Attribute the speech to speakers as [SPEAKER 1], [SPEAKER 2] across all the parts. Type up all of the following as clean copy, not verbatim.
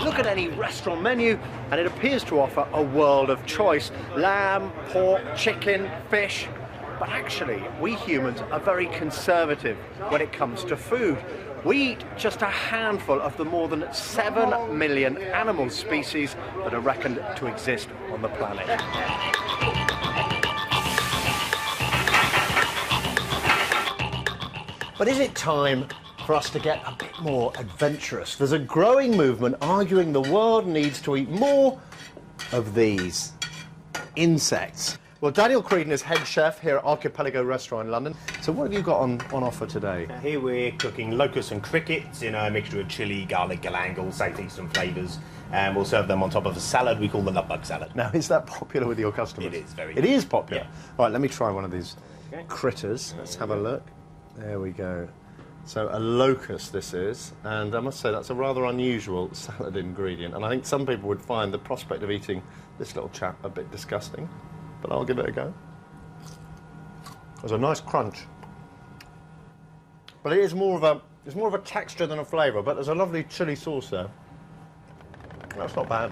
[SPEAKER 1] Look at any restaurant menu and it appears to offer a world of choice. Lamb, pork, chicken, fish. But actually, we humans are very conservative when it comes to food. We eat just a handful of the more than 7 million animal species that are reckoned to exist on the planet. But is it time for us to get a bit more adventurous? There's a growing movement arguing the world needs to eat more of these insects. Well, Daniel Creedon is head chef here at Archipelago Restaurant in London. So what have you got on offer today?
[SPEAKER 2] Here we're cooking locusts and crickets in a mixture of chilli, garlic, galangal, southeastern flavours. And we'll serve them on top of a salad we call the love bug salad.
[SPEAKER 1] Now, is that popular with your customers?
[SPEAKER 2] It is very
[SPEAKER 1] It is popular?
[SPEAKER 2] Yeah.
[SPEAKER 1] All right, let me try one of these
[SPEAKER 2] Okay.
[SPEAKER 1] critters. Let's have a look. There we go. So a locust this is, and I must say that's a rather unusual salad ingredient, and I think some people would find the prospect of eating this little chap a bit disgusting, but I'll give it a go. There's a nice crunch, but it is more of a texture than a flavour, but there's a lovely chilli sauce there. That's not bad.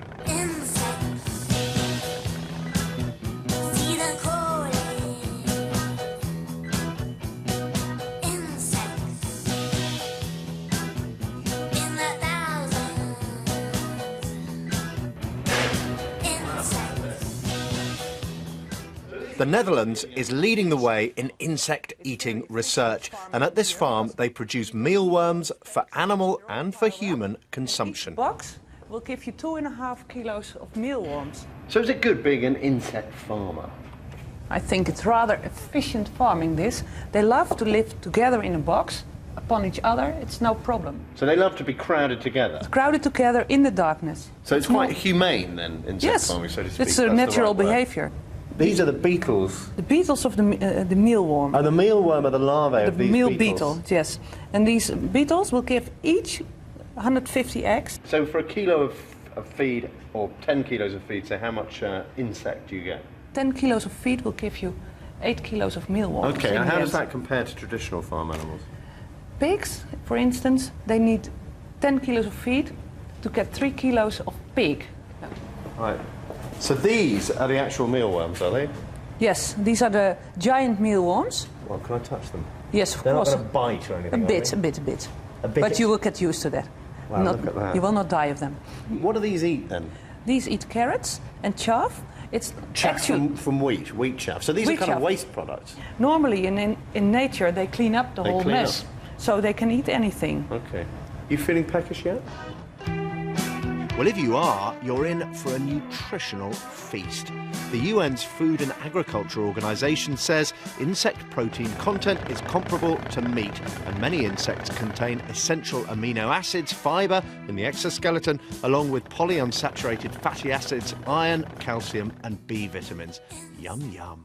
[SPEAKER 1] The Netherlands is leading the way in insect-eating research, and at this farm they produce mealworms for animal and for human consumption.
[SPEAKER 3] Each box will give you 2.5 kilos of mealworms.
[SPEAKER 1] So is it good being an insect farmer?
[SPEAKER 3] I think it's rather efficient farming this. They love to live together in a box, upon each other, it's no problem.
[SPEAKER 1] So they love to be crowded together?
[SPEAKER 3] Crowded together in the darkness.
[SPEAKER 1] So it's quite humane then, insect farming, so to speak?
[SPEAKER 3] It's a natural behaviour.
[SPEAKER 1] These are the beetles?
[SPEAKER 3] The beetles of the mealworm.
[SPEAKER 1] Oh, the mealworm are the larvae of these
[SPEAKER 3] beetles? The
[SPEAKER 1] beetles?
[SPEAKER 3] meal beetle, yes. And these beetles will give each 150 eggs.
[SPEAKER 1] So for a kilo of feed, or 10 kilos of feed, so how much insect do you get?
[SPEAKER 3] 10 kilos of feed will give you 8 kilos of mealworms.
[SPEAKER 1] Okay, and how does that compare to traditional farm animals?
[SPEAKER 3] Pigs, for instance, they need 10 kilos of feed to get 3 kilos of pig.
[SPEAKER 1] Right. So these are the actual mealworms, are they?
[SPEAKER 3] Yes, these are the giant mealworms.
[SPEAKER 1] Well, can I touch them?
[SPEAKER 3] Yes, of
[SPEAKER 1] They're
[SPEAKER 3] course.
[SPEAKER 1] They're not going to bite or anything,
[SPEAKER 3] a bit.
[SPEAKER 1] A bit?
[SPEAKER 3] But you will get used to that.
[SPEAKER 1] Wow, look at that.
[SPEAKER 3] You will not die of them.
[SPEAKER 1] What do these eat then?
[SPEAKER 3] These eat carrots and chaff. It's
[SPEAKER 1] chaff from wheat chaff. So these are kind of waste products.
[SPEAKER 3] Normally in nature they clean up the whole mess. So they can eat anything.
[SPEAKER 1] Okay. You feeling peckish yet? Well, if you are, you're in for a nutritional feast. The UN's Food and Agriculture Organization says insect protein content is comparable to meat, and many insects contain essential amino acids, fibre in the exoskeleton, along with polyunsaturated fatty acids, iron, calcium and B vitamins. Yum, yum.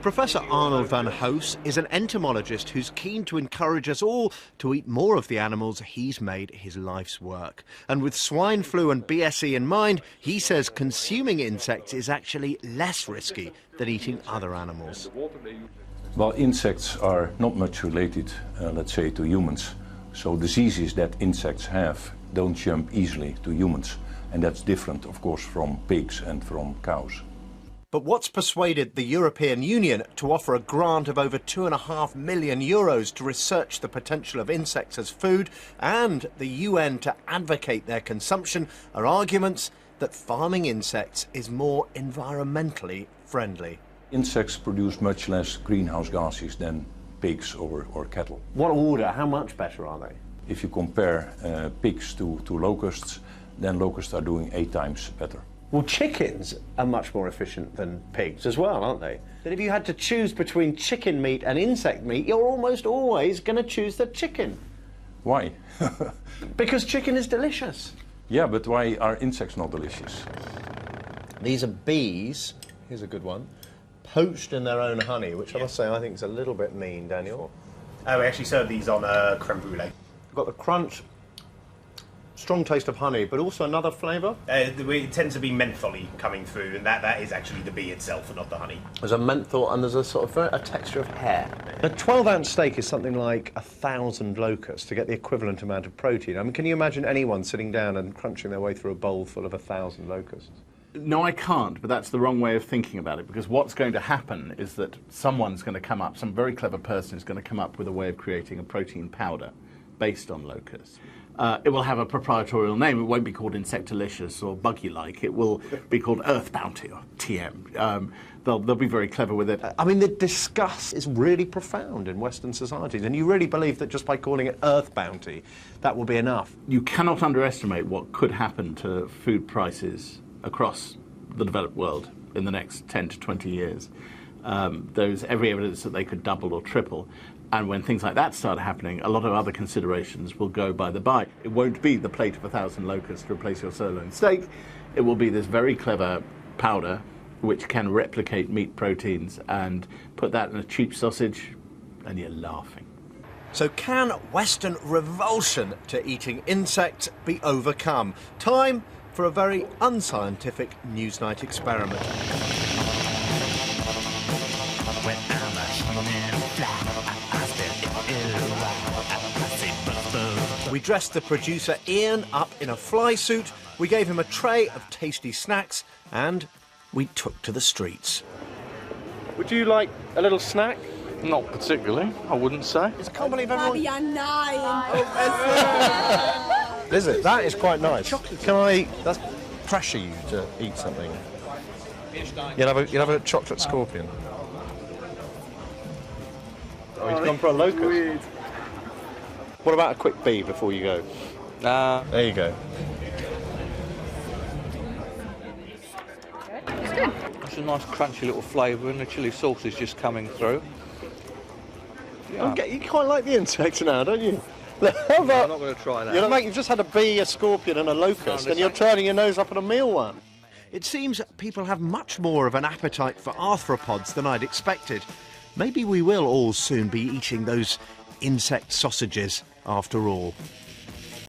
[SPEAKER 1] Professor Arnold van Hoos is an entomologist who's keen to encourage us all to eat more of the animals he's made his life's work. And with swine flu and BSE in mind, he says consuming insects is actually less risky than eating other animals.
[SPEAKER 4] Well, insects are not much related, let's say, to humans. So diseases that insects have don't jump easily to humans. And that's different, of course, from pigs and from cows.
[SPEAKER 1] But what's persuaded the European Union to offer a grant of over €2.5 million to research the potential of insects as food, and the UN to advocate their consumption, are arguments that farming insects is more environmentally friendly.
[SPEAKER 4] Insects produce much less greenhouse gases than pigs or cattle.
[SPEAKER 1] What order? How much better are they?
[SPEAKER 4] If you compare pigs to locusts, then locusts are doing 8 times better.
[SPEAKER 1] Well, chickens are much more efficient than pigs as well, aren't they? That if you had to choose between chicken meat and insect meat, you're almost always going to choose the chicken.
[SPEAKER 4] Why?
[SPEAKER 1] Because chicken is delicious.
[SPEAKER 4] Yeah, but why are insects not delicious?
[SPEAKER 1] These are bees, here's a good one, poached in their own honey, which I must say I think is a little bit mean, Daniel.
[SPEAKER 2] We actually serve these on creme brulee.
[SPEAKER 1] We've got the crunch, strong taste of honey, but also another flavour.
[SPEAKER 2] It tends to be mentholy coming through, and that is actually the bee itself and not the honey.
[SPEAKER 1] There's a menthol and there's a sort of a texture of hair. A 12-ounce steak is something like 1,000 locusts to get the equivalent amount of protein. I mean, can you imagine anyone sitting down and crunching their way through a bowl full of 1,000 locusts?
[SPEAKER 5] No, I can't, but that's the wrong way of thinking about it, because what's going to happen is that someone's going to come up, some very clever person is going to come up with a way of creating a protein powder based on locusts. It will have a proprietorial name. It won't be called Insectalicious or Buggy-like. It will be called Earth Bounty or TM. They'll be very clever with it.
[SPEAKER 1] I mean, the disgust is really profound in Western societies, and you really believe that just by calling it Earth Bounty, that will be enough?
[SPEAKER 5] You cannot underestimate what could happen to food prices across the developed world in the next 10 to 20 years. There's every evidence that they could double or triple. And when things like that start happening, a lot of other considerations will go by the by. It won't be the plate of 1,000 locusts to replace your sirloin steak. It will be this very clever powder which can replicate meat proteins and put that in a cheap sausage, and you're laughing.
[SPEAKER 1] So can Western revulsion to eating insects be overcome? Time for a very unscientific Newsnight experiment. We dressed the producer Ian up in a fly suit, we gave him a tray of tasty snacks, and we took to the streets. Would you like a little snack?
[SPEAKER 6] Not particularly, I wouldn't say.
[SPEAKER 1] I can't believe everyone... Is it? That is quite nice. Can I pressure you to eat something? You'll have a chocolate scorpion. Oh, he's gone for a locust. What about a quick bee before you go? There you go.
[SPEAKER 6] It's good. It's a nice crunchy little flavour, and the chilli sauce is just coming through. Yeah.
[SPEAKER 1] You quite like the insects now, don't you?
[SPEAKER 6] I'm not going to try that.
[SPEAKER 1] Mate, you've just had a bee, a scorpion and a locust, and you're turning your nose up at a meal one. It seems people have much more of an appetite for arthropods than I'd expected. Maybe we will all soon be eating those insect sausages after all.